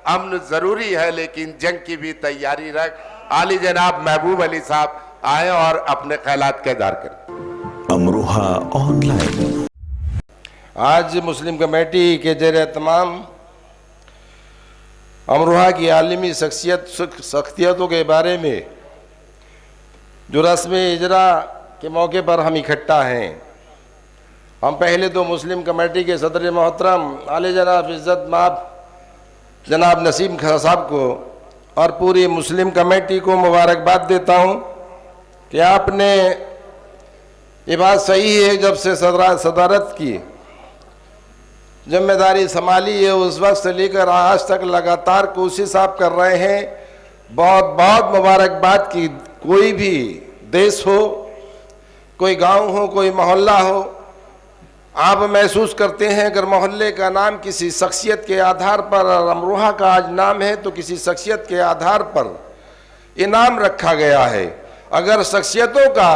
अमन जरूरी है लेकिन जंग की भी तैयारी रख। आली जनाब महबूब अली साहब आए और अपने ख्यालात का इज़हार करें। अमरोहा ऑनलाइन। आज मुस्लिम कमेटी के ज़ेर तमाम अमरोहा की आलमी शख्सियतों के बारे में जो रस्म इजरा के मौके पर हम इकट्ठा हैं, हम पहले तो मुस्लिम कमेटी के सदर मोहतरम आले जनाब इज़्ज़त माब जनाब नसीम खां साहब को और पूरी मुस्लिम कमेटी को मुबारकबाद देता हूँ कि आपने ये बात सही है, जब से सदारत की जिम्मेदारी संभाली है उस वक्त से लेकर आज तक लगातार कोशिश आप कर रहे हैं। बहुत बहुत मुबारकबाद की। कोई भी देश हो, कोई गांव हो, कोई मोहल्ला हो, आप महसूस करते हैं अगर मोहल्ले का नाम किसी शख्सियत के आधार पर, और अमरोहा का आज नाम है तो किसी शख्सियत के आधार पर ये नाम रखा गया है। अगर शख्सियतों का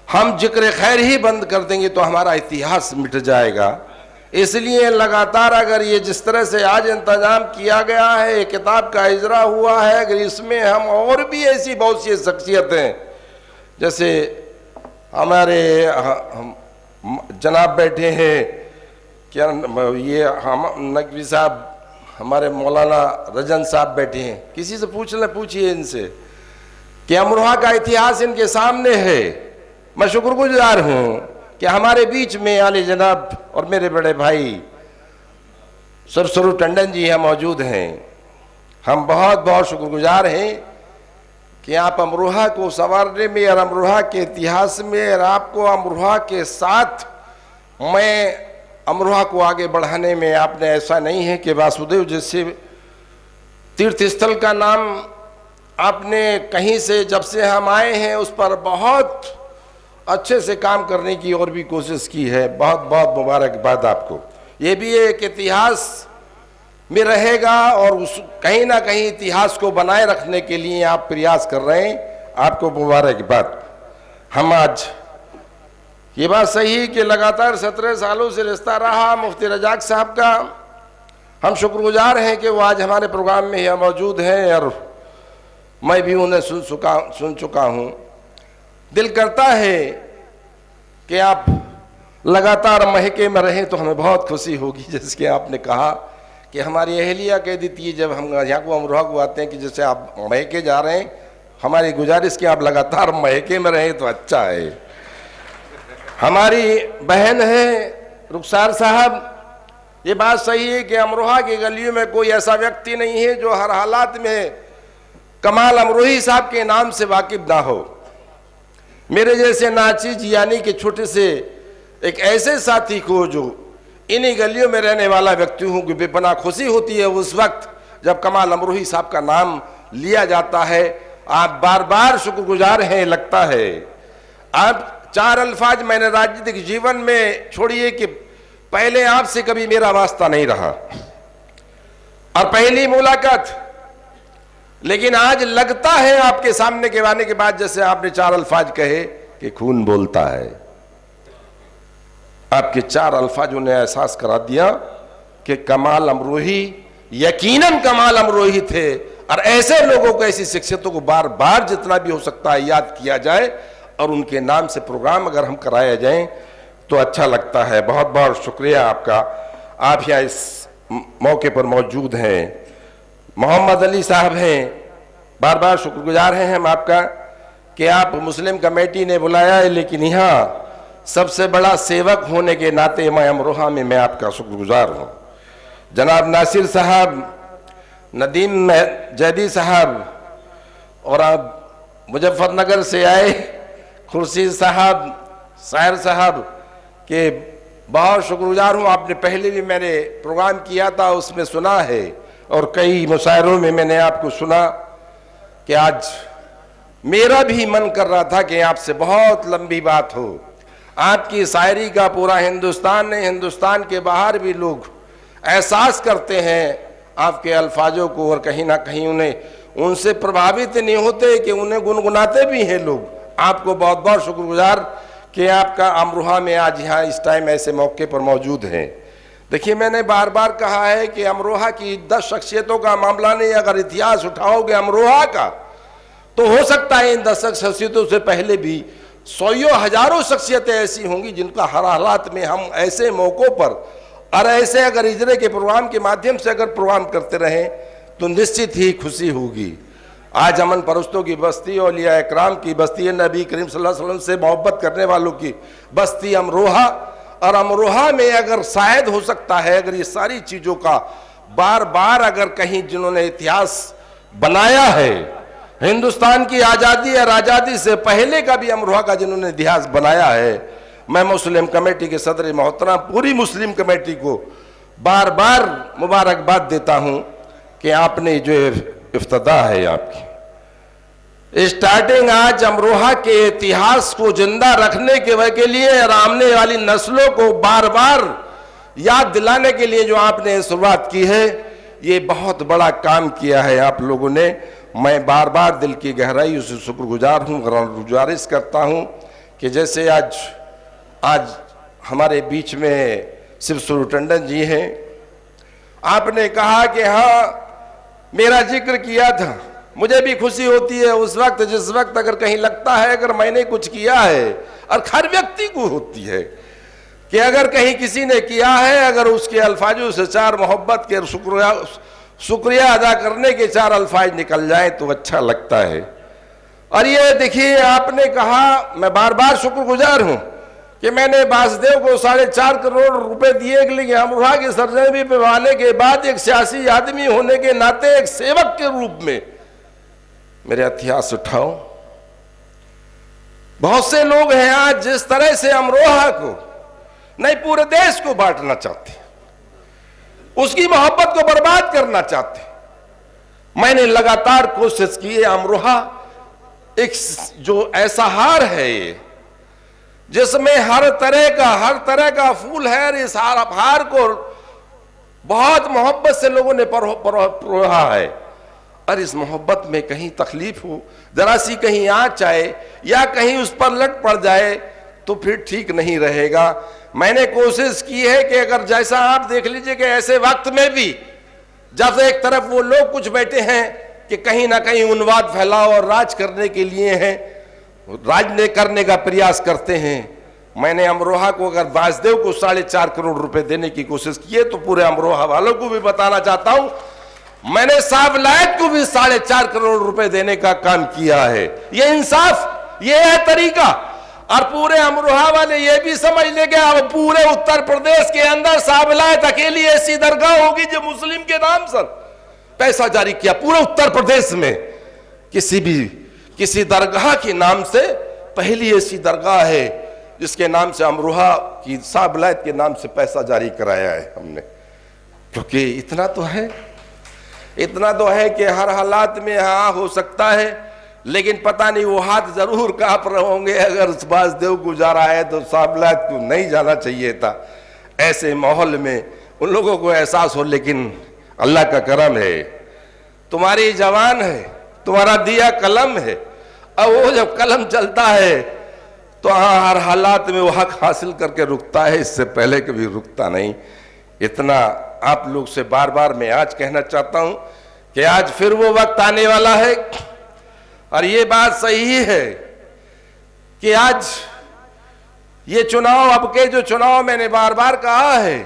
हम जिक्र खैर ही बंद कर देंगे तो हमारा इतिहास मिट जाएगा। इसलिए लगातार अगर ये जिस तरह से आज इंतजाम किया गया है, किताब का इजरा हुआ है, अगर इसमें हम और भी ऐसी बहुत सी शख्सियतें, जैसे हमारे हम जनाब बैठे हैं, क्या ये हम नकवी साहब, हमारे मौलाना रजन साहब बैठे हैं, किसी से पूछिए इनसे कि अमरोहा का इतिहास इनके सामने है। मैं शुक्रगुजार हूँ कि हमारे बीच में आले जनाब और मेरे बड़े भाई सरसरू टंडन जी यहाँ मौजूद हैं। हम बहुत बहुत शुक्रगुजार हैं कि आप अमरोहा को संवारने में और अमरोहा के इतिहास में और आपको अमरोहा के साथ मैं अमरोहा को आगे बढ़ाने में आपने ऐसा नहीं है कि वासुदेव जैसे तीर्थ स्थल का नाम आपने कहीं से जब से हम आए हैं उस पर बहुत अच्छे से काम करने की और भी कोशिश की है। बहुत बहुत मुबारकबाद आपको। ये भी एक इतिहास में रहेगा और उस कहीं ना कहीं इतिहास को बनाए रखने के लिए आप प्रयास कर रहे हैं, आपको मुबारकबाद। हम आज ये बात सही है कि लगातार 17 सालों से रिश्ता रहा मुफ्ती रजाक साहब का। हम शुक्रगुजार हैं कि वो आज हमारे प्रोग्राम में यहाँ मौजूद हैं और मैं भी उन्हें सुन चुका हूँ। दिल करता है कि आप लगातार महके में रहें तो हमें बहुत खुशी होगी। जैसे कि आपने कहा कि हमारी अहलिया कह देती है जब हम यहाँ को अमरोहा को आते हैं कि जैसे आप महके जा रहे हैं, हमारी गुजारिश कि आप लगातार महके में रहें तो अच्छा है। हमारी बहन है रुखसार साहब, ये बात सही है कि अमरोहा की गलियों में कोई ऐसा व्यक्ति नहीं है जो हर हालात में कमाल अमरोही साहब के नाम से वाकिफ ना हो। मेरे जैसे नाचीज यानी कि छोटे से एक ऐसे साथी को जो इन्हीं गलियों में रहने वाला व्यक्ति हूँ कि बेपनाह खुशी होती है उस वक्त जब कमाल अमरोही साहब का नाम लिया जाता है। आप बार बार शुक्रगुजार हैं। लगता है आप 4 अल्फाज मैंने राजनीतिक जीवन में छोड़िए कि पहले आपसे कभी मेरा वास्ता नहीं रहा और पहली मुलाकात, लेकिन आज लगता है आपके सामने के आने के बाद जैसे आपने 4 अल्फाज कहे कि खून बोलता है। आपके 4 अल्फाजों ने एहसास करा दिया कि कमाल अमरोही यकीनन कमाल अमरोही थे और ऐसे लोगों को, ऐसी शख्सियतों को बार बार जितना भी हो सकता है याद किया जाए और उनके नाम से प्रोग्राम अगर हम कराया जाए तो अच्छा लगता है। बहुत बहुत शुक्रिया आपका, आप यहाँ इस मौके पर मौजूद हैं। मोहम्मद अली साहब हैं, बार बार शुक्रगुजार हैं हम आपका कि आप मुस्लिम कमेटी ने बुलाया है, लेकिन यहाँ सबसे बड़ा सेवक होने के नाते मैं अमरोहा में मैं आपका शुक्रगुजार हूँ। जनाब नासिर साहब, नदीम जैदी साहब और आप मुजफ्फरनगर से आए खुर्शीद साहब, साहिर साहब के बहुत शुक्रगुजार हूँ। आपने पहले भी मैंने प्रोग्राम किया था उसमें सुना है और कई मुशायरों में मैंने आपको सुना कि आज मेरा भी मन कर रहा था कि आपसे बहुत लंबी बात हो। आपकी शायरी का पूरा हिंदुस्तान ने, हिंदुस्तान के बाहर भी लोग एहसास करते हैं आपके अल्फाजों को और कहीं ना कहीं उन्हें उनसे प्रभावित नहीं होते कि उन्हें गुनगुनाते भी हैं लोग। आपको बहुत बहुत शुक्रगुजार कि आपका अमरोहा में आज यहाँ इस टाइम ऐसे मौके पर मौजूद हैं। देखिए, मैंने बार बार कहा है कि अमरोहा की 10 शख्सियतों का मामला नहीं, अगर इतिहास उठाओगे अमरोहा का तो हो सकता है इन 10 शख्सियतों से पहले भी सौयों हजारों शख्सियतें ऐसी होंगी जिनका हर हालात में हम ऐसे मौक़ों पर और ऐसे अगर इजरे के प्रोग्राम के माध्यम से अगर प्रोग्राम करते रहें तो निश्चित ही खुशी होगी। आज अमन परस्तों की बस्ती, औलिया इकराम की बस्ती, नबी करीम सल्लल्लाहु अलैहि वसल्लम से मोहब्बत करने वालों की बस्ती अमरोहा, और अमरोहा में अगर शायद हो सकता है अगर ये सारी चीज़ों का बार बार अगर कहीं जिन्होंने इतिहास बनाया है, हिंदुस्तान की आज़ादी और आज़ादी से पहले का भी अमरोहा का जिन्होंने इतिहास बनाया है, मैं मुस्लिम कमेटी के सदर मोहतरम पूरी मुस्लिम कमेटी को बार बार मुबारकबाद देता हूँ कि आपने जो इफ्तिताह है आपकी स्टार्टिंग आज अमरोहा के इतिहास को जिंदा रखने के लिए और आने वाली नस्लों को बार बार याद दिलाने के लिए जो आपने शुरुआत की है, ये बहुत बड़ा काम किया है आप लोगों ने। मैं बार बार दिल की गहराई से शुक्रगुजार हूँ और गुजारिश करता हूँ कि जैसे आज हमारे बीच में शिव स्वरूप टंडन जी हैं, आपने कहा कि हाँ मेरा जिक्र किया था, मुझे भी खुशी होती है उस वक्त जिस वक्त अगर कहीं लगता है अगर मैंने कुछ किया है, और हर व्यक्ति को होती है कि अगर कहीं किसी ने किया है, अगर उसके अल्फाजों से 4 मोहब्बत के शुक्रिया अदा करने के 4 अल्फाज निकल जाए तो अच्छा लगता है। और ये देखिए, आपने कहा, मैं बार बार शुक्रगुजार हूँ कि मैंने वासुदेव को 4.5 करोड़ रुपए दिए, लेकिन अमरोहा की सरजमी पे आने के बाद एक सियासी आदमी होने के नाते एक सेवक के रूप में मेरे इतिहास उठाओ। बहुत से लोग हैं आज जिस तरह से अमरोहा को नहीं पूरे देश को बांटना चाहते, उसकी मोहब्बत को बर्बाद करना चाहते। मैंने लगातार कोशिश की है, अमरोहा एक जो ऐसा हार है ये जिसमें हर तरह का फूल है, और इस हार को बहुत मोहब्बत से लोगों ने परोहा है, और इस मोहब्बत में कहीं तकलीफ हो, जरा सी कहीं आँच आए या कहीं उस पर लट पड़ जाए तो फिर ठीक नहीं रहेगा। मैंने कोशिश की है कि अगर जैसा आप देख लीजिए कि ऐसे वक्त में भी जब एक तरफ वो लोग कुछ बैठे हैं कि कहीं ना कहीं उन्माद फैलाओ और राज करने के लिए हैं, राज करने का प्रयास करते हैं, मैंने अमरोहा को अगर वासुदेव को 4.5 करोड़ रुपए देने की कोशिश की है तो पूरे अमरोहा वालों को भी बताना चाहता हूं, मैंने साबलायत को भी 4.5 करोड़ रुपए देने का काम किया है। ये इंसाफ, ये है तरीका। और पूरे अमरोहा वाले ये भी समझ ले कि अब पूरे उत्तर प्रदेश के अंदर साबलायत अकेली ऐसी दरगाह होगी जो मुस्लिम के नाम से पैसा जारी किया। पूरे उत्तर प्रदेश में किसी दरगाह के नाम से पहली ऐसी दरगाह है जिसके नाम से अमरोहा की साबलायत के नाम से पैसा जारी कराया है हमने। क्योंकि इतना तो है कि हर हालात में हाँ हो सकता है, लेकिन पता नहीं वो हाथ जरूर कांप रहे होंगे अगर वासुदेव को जा रहा है तो साबलायत को नहीं जाना चाहिए था। ऐसे माहौल में उन लोगों को एहसास हो, लेकिन अल्लाह का करम है, तुम्हारी जवान है, तुम्हारा दिया कलम है। अब वो जब कलम चलता है तो हाँ हर हालात में वो हक हासिल करके रुकता है, इससे पहले कभी रुकता नहीं। इतना आप लोग से बार बार मैं आज कहना चाहता हूं कि आज फिर वो वक्त आने वाला है, और ये बात सही है कि आज ये चुनाव, अब के जो चुनाव, मैंने बार बार कहा है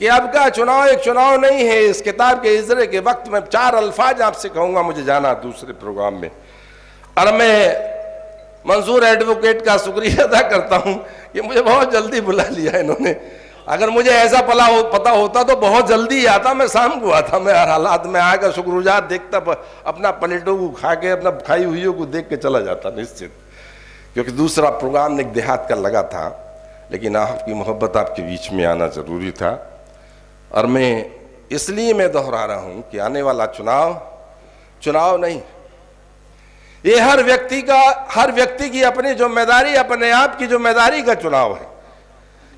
कि अब का चुनाव एक चुनाव नहीं है। इस किताब के इजरे के वक्त में 4 अल्फाज आपसे कहूंगा, मुझे जाना दूसरे प्रोग्राम में, और मैं मंसूर एडवोकेट का शुक्रिया अदा करता हूं कि मुझे बहुत जल्दी बुला लिया इन्होंने। अगर मुझे ऐसा पता होता तो बहुत जल्दी ही आता, मैं शाम को आता, मैं हर हालात में आकर शुक्रगुजार देखता, अपना प्लेटों को खा के अपना खाई हुई को देख के चला जाता निश्चित, क्योंकि दूसरा प्रोग्राम एक देहात का लगा था, लेकिन आपकी मोहब्बत आपके बीच में आना जरूरी था। और मैं इसलिए मैं दोहरा रहा हूं कि आने वाला चुनाव नहीं, ये हर व्यक्ति की अपनी जिम्मेदारी, अपने आप की जिम्मेदारी का चुनाव है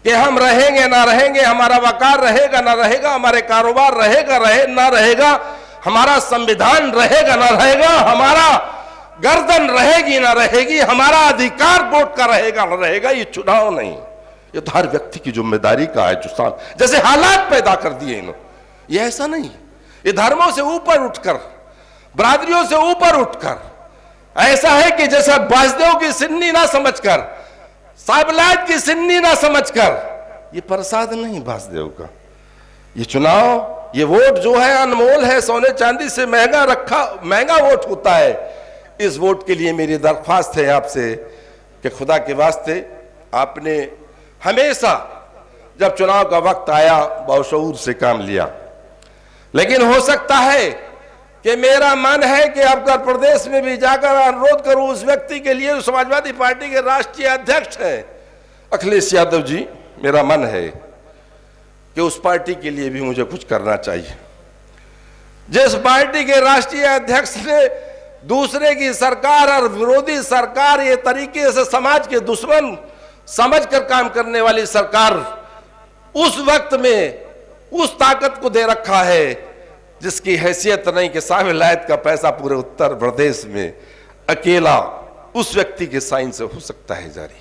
कि हम रहेंगे ना रहेंगे, हमारा वकार रहेगा ना रहेगा, हमारे कारोबार रहेगा ना रहेगा, हमारा संविधान रहेगा ना रहेगा, हमारा गर्दन रहेगी ना रहेगी, हमारा अधिकार वोट का रहेगा ना रहेगा। ये चुनाव नहीं, ये तो हर व्यक्ति की जिम्मेदारी का है जो जैसे हालात पैदा कर दिए इन्होंने, ये ऐसा नहीं, ये धर्मों से ऊपर उठकर, बरादरियों से ऊपर उठकर ऐसा है कि जैसा बासदेव की सिन्नी ना समझकर, साहबलाद की सिन्नी ना समझकर, ये प्रसाद नहीं बासदेव का, ये चुनाव, ये वोट जो है अनमोल है, सोने चांदी से महंगा वोट होता है। इस वोट के लिए मेरी दरख्वास्त है आपसे कि खुदा के वास्ते आपने हमेशा जब चुनाव का वक्त आया बाशऊर से काम लिया, लेकिन हो सकता है कि मेरा मन है कि अब उत्तर प्रदेश में भी जाकर अनुरोध करूं उस व्यक्ति के लिए जो समाजवादी पार्टी के राष्ट्रीय अध्यक्ष हैं अखिलेश यादव जी, मेरा मन है कि उस पार्टी के लिए भी मुझे कुछ करना चाहिए। जिस पार्टी के राष्ट्रीय अध्यक्ष ने दूसरे की सरकार और विरोधी सरकार ये तरीके से समाज के दुश्मन समझकर काम करने वाली सरकार उस वक्त में उस ताकत को दे रखा है जिसकी हैसियत नहीं कि साहब विलायत का पैसा पूरे उत्तर प्रदेश में अकेला उस व्यक्ति के साइन से हो सकता है जारी।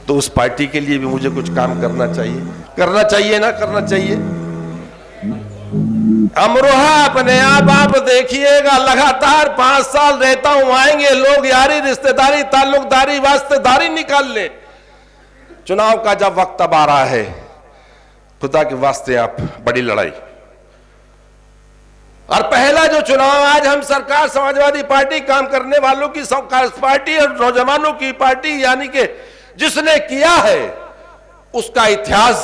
तो उस पार्टी के लिए भी मुझे कुछ काम करना चाहिए ना करना चाहिए। अमरोहा अपने आप देखिएगा, लगातार 5 साल रहता हूं, आएंगे लोग यारी रिश्तेदारी ताल्लुकदारी वास्तेदारी निकाल ले। चुनाव का जब वक्त अब आ रहा है, खुदा के वास्ते आप बड़ी लड़ाई, और पहला जो चुनाव आज हम सरकार समाजवादी पार्टी काम करने वालों की पार्टी और नौजवानों की पार्टी यानी कि जिसने किया है उसका इतिहास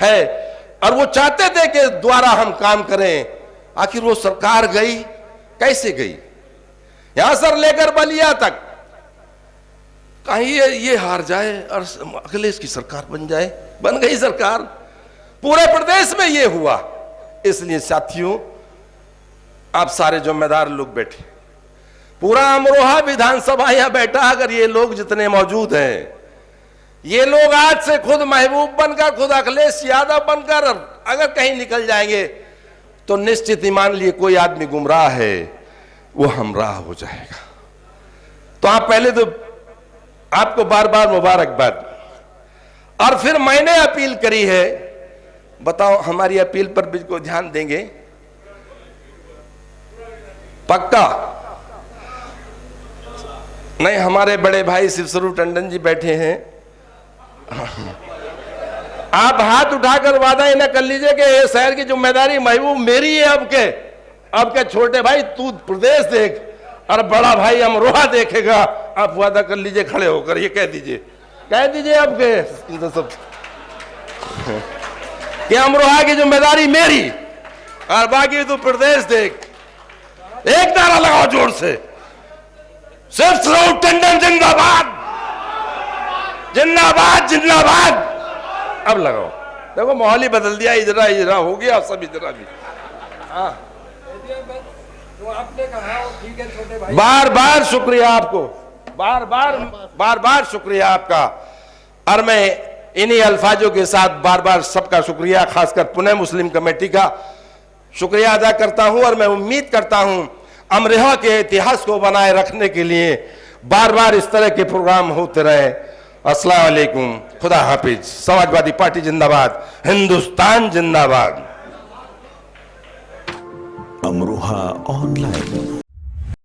है, और वो चाहते थे कि द्वारा हम काम करें। आखिर वो सरकार गई, कैसे गई? यहां सर लेकर बलिया तक, कहीं ये हार जाए और अखिलेश की सरकार बन जाए, बन गई सरकार। पूरे प्रदेश में ये हुआ। इसलिए साथियों, आप सारे जिम्मेदार लोग बैठे, पूरा अमरोहा विधानसभा यहां बैठा, अगर ये लोग जितने मौजूद हैं, ये लोग आज से खुद महबूब बनकर, खुद अखिलेश यादव बनकर अगर कहीं निकल जाएंगे तो निश्चित ही मान लिए कोई आदमी गुमराह है वो हमराह हो जाएगा। तो आप पहले तो आपको बार बार मुबारकबाद, और फिर मैंने अपील करी है, बताओ हमारी अपील पर भी को ध्यान देंगे? पक्का? नहीं, हमारे बड़े भाई शिव स्वरूप टंडन जी बैठे हैं, आप हाथ उठाकर वादा ही ना कर लीजिए कि ये शहर की जिम्मेदारी महबूब मेरी है। अब के छोटे भाई तू प्रदेश देख और बड़ा भाई अमरोहा देखेगा। आप वादा कर लीजिए खड़े होकर, ये कह दीजिए अब के सब कि अमरोहा की जिम्मेदारी मेरी और बाकी तू प्रदेश देख। एक नारा लगाओ जोर से, शिव स्वरूप टंडन जिंदाबाद, जिंदाबाद जिंदाबाद। अब लगाओ, देखो माहौल ही बदल दिया, इजरा हो गया सब इजरा भी। हाँ, तो आपने कहा ठीक है छोटे भाई, बार बार शुक्रिया आपको, बार बार शुक्रिया आपका। और मैं इन्हीं अल्फाजों के साथ बार बार सबका शुक्रिया, खासकर पुणे मुस्लिम कमेटी का शुक्रिया अदा करता हूं। और मैं उम्मीद करता हूं अमरोहा के इतिहास को बनाए रखने के लिए बार बार इस तरह के प्रोग्राम होते रहे। अस्सलाम वालेकुम, खुदा हाफिज, समाजवादी पार्टी जिंदाबाद, हिंदुस्तान जिंदाबाद। अमरोहा ऑनलाइन।